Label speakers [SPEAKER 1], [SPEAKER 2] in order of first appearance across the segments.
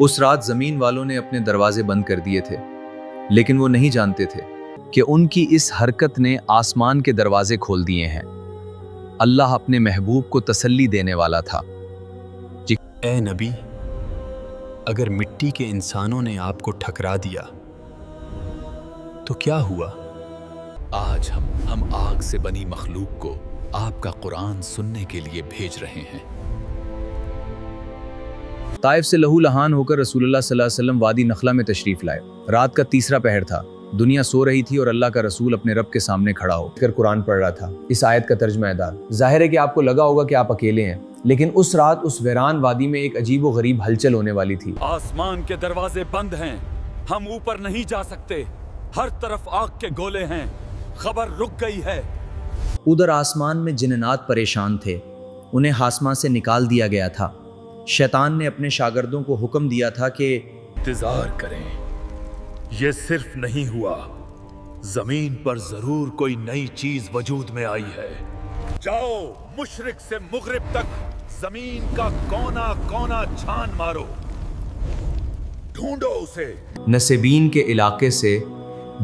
[SPEAKER 1] اس رات زمین والوں نے اپنے دروازے بند کر دیے تھے، لیکن وہ نہیں جانتے تھے کہ ان کی اس حرکت نے آسمان کے دروازے کھول دیے ہیں۔ اللہ اپنے محبوب کو تسلی دینے والا تھا۔
[SPEAKER 2] اے نبی، اگر مٹی کے انسانوں نے آپ کو ٹھکرا دیا تو کیا ہوا؟
[SPEAKER 3] آج ہم آگ سے بنی مخلوق کو آپ کا قرآن سننے کے لیے بھیج رہے ہیں۔
[SPEAKER 1] طائف سے لہو لہان ہو کر رسول اللہ صلی اللہ علیہ وسلم وادی نخلا میں تشریف لائے۔ رات کا تیسرا پہر تھا، دنیا سو رہی تھی اور اللہ کا رسول اپنے رب کے سامنے کھڑا ہو کر قرآن پڑھ رہا تھا۔ اس آیت کا ترجمہ ادار۔ ظاہر ہے کہ آپ کو لگا ہوگا کہ آپ اکیلے ہیں، لیکن اس رات اس ویران وادی میں ایک عجیب و غریب ہلچل ہونے والی تھی۔
[SPEAKER 3] آسمان کے دروازے بند ہیں، ہم اوپر نہیں جا سکتے، ہر طرف آگ کے گولے ہیں، خبر رک گئی ہے۔
[SPEAKER 1] ادھر آسمان میں جنات پریشان تھے، انہیں آسمان سے نکال دیا گیا تھا۔ شیطان نے اپنے شاگردوں کو حکم دیا تھا کہ
[SPEAKER 4] انتظار کریں، یہ صرف نہیں ہوا، زمین پر ضرور کوئی نئی چیز وجود میں آئی ہے۔ جاؤ مشرق سے مغرب تک زمین کا کونا کونا چھان مارو، ڈھونڈو اسے۔
[SPEAKER 1] نسبین کے علاقے سے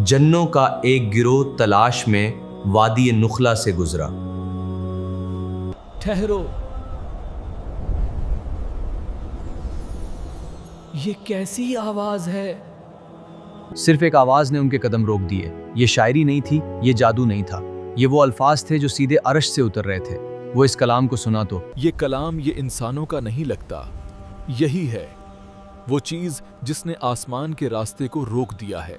[SPEAKER 1] جنوں کا ایک گروہ تلاش میں وادی نخلا سے گزرا۔
[SPEAKER 5] ٹھہرو، یہ کیسی آواز ہے؟
[SPEAKER 1] صرف ایک آواز نے ان کے قدم روک دیے۔ یہ شاعری نہیں تھی، یہ جادو نہیں تھا، یہ وہ الفاظ تھے جو سیدھے عرش سے اتر رہے تھے۔ وہ اس کلام کو سنا تو
[SPEAKER 6] یہ کلام یہ انسانوں کا نہیں لگتا، یہی ہے وہ چیز جس نے آسمان کے راستے کو روک دیا ہے۔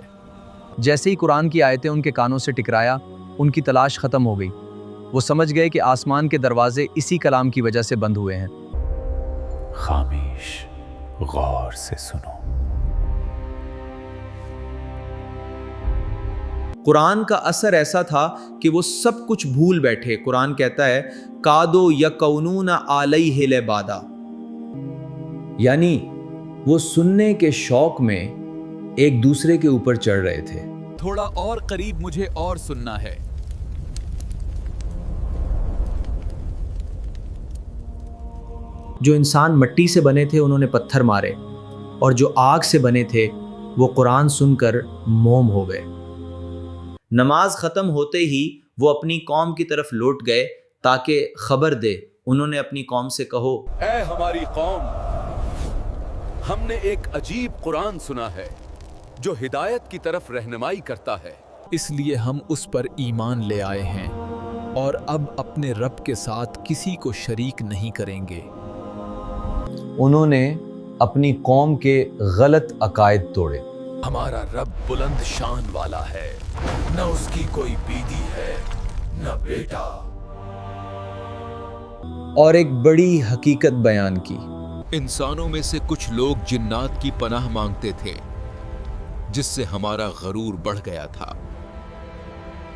[SPEAKER 1] جیسے ہی قرآن کی آیتیں ان کے کانوں سے ٹکرایا، ان کی تلاش ختم ہو گئی۔ وہ سمجھ گئے کہ آسمان کے دروازے اسی کلام کی وجہ سے بند ہوئے ہیں۔
[SPEAKER 2] خاموش، غور سے سنو۔
[SPEAKER 1] قرآن کا اثر ایسا تھا کہ وہ سب کچھ بھول بیٹھے۔ قرآن کہتا ہے کادو یکونون علیہ لبادا، یعنی وہ سننے کے شوق میں ایک دوسرے کے اوپر چڑھ رہے تھے۔
[SPEAKER 3] تھوڑا اور قریب، مجھے اور سننا ہے۔
[SPEAKER 1] جو انسان مٹی سے بنے تھے انہوں نے پتھر مارے، اور جو آگ سے بنے تھے وہ قرآن سن کر موم ہو گئے۔ نماز ختم ہوتے ہی وہ اپنی قوم کی طرف لوٹ گئے تاکہ خبر دے۔ انہوں نے اپنی قوم سے کہو،
[SPEAKER 3] اے ہماری قوم، ہم نے ایک عجیب قرآن سنا ہے جو ہدایت کی طرف رہنمائی کرتا ہے،
[SPEAKER 6] اس لیے ہم اس پر ایمان لے آئے ہیں اور اب اپنے رب کے ساتھ کسی کو شریک نہیں کریں گے۔
[SPEAKER 1] انہوں نے اپنی قوم کے غلط عقائد توڑے۔
[SPEAKER 3] ہمارا رب بلند شان والا ہے، نہ اس کی کوئی بیوی ہے نہ بیٹا۔
[SPEAKER 1] اور ایک بڑی حقیقت بیان کی۔
[SPEAKER 3] انسانوں میں سے کچھ لوگ جنات کی پناہ مانگتے تھے، جس سے ہمارا غرور بڑھ گیا تھا۔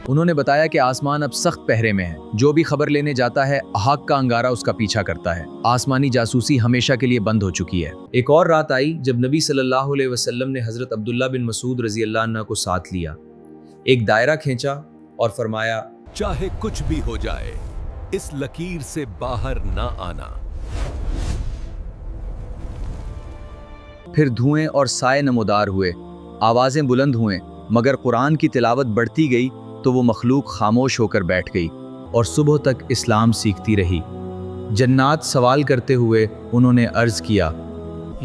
[SPEAKER 1] انہوں نے بتایا کہ آسمان اب سخت پہرے میں ہے، جو بھی خبر لینے جاتا ہے آگ کا انگارہ اس کا پیچھا کرتا ہے۔ آسمانی جاسوسی ہمیشہ کے لیے بند ہو چکی ہے۔ ایک اور رات آئی جب نبی صلی اللہ علیہ وسلم نے حضرت عبداللہ بن مسعود رضی اللہ عنہ کو ساتھ لیا، ایک دائرہ کھینچا اور فرمایا،
[SPEAKER 3] چاہے کچھ بھی ہو جائے، اس لکیر سے باہر نہ آنا۔
[SPEAKER 1] پھر دھوئیں اور سائے نمودار ہوئے، آوازیں بلند ہوئیں، مگر قرآن کی تلاوت بڑھتی گئی تو وہ مخلوق خاموش ہو کر بیٹھ گئی اور صبح تک اسلام سیکھتی رہی۔ جنات سوال کرتے ہوئے انہوں نے عرض کیا،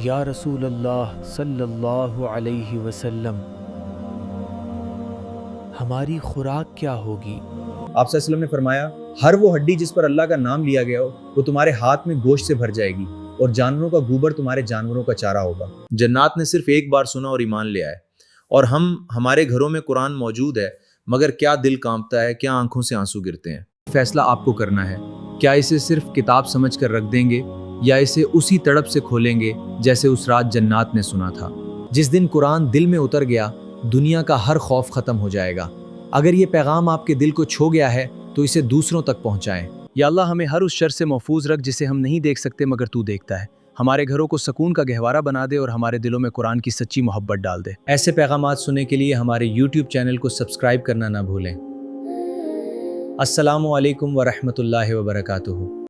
[SPEAKER 5] یا رسول اللہ صلی اللہ علیہ وسلم، ہماری خوراک کیا ہوگی؟
[SPEAKER 1] آپ صلی اللہ علیہ وسلم نے فرمایا، ہر وہ ہڈی جس پر اللہ کا نام لیا گیا ہو وہ تمہارے ہاتھ میں گوشت سے بھر جائے گی، اور جانوروں کا گوبر تمہارے جانوروں کا چارہ ہوگا۔ جنات نے صرف ایک بار سنا اور ایمان لے آئے، اور ہمارے گھروں میں قرآن موجود ہے، مگر کیا دل کانپتا ہے، کیا آنکھوں سے آنسو گرتے ہیں۔ فیصلہ آپ کو کرنا ہے، کیا اسے صرف کتاب سمجھ کر رکھ دیں گے یا اسے اسی تڑپ سے کھولیں گے جیسے اس رات جنات نے سنا تھا۔ جس دن قرآن دل میں اتر گیا، دنیا کا ہر خوف ختم ہو جائے گا۔ اگر یہ پیغام آپ کے دل کو چھو گیا ہے تو اسے دوسروں تک پہنچائیں۔ یا اللہ ہمیں ہر اس شر سے محفوظ رکھ جسے ہم نہیں دیکھ سکتے مگر تو دیکھتا ہے۔ ہمارے گھروں کو سکون کا گہوارہ بنا دے اور ہمارے دلوں میں قرآن کی سچی محبت ڈال دے۔ ایسے پیغامات سننے کے لیے ہمارے YouTube چینل کو سبسکرائب کرنا نہ بھولیں۔ السلام علیکم ورحمۃ اللہ وبرکاتہ۔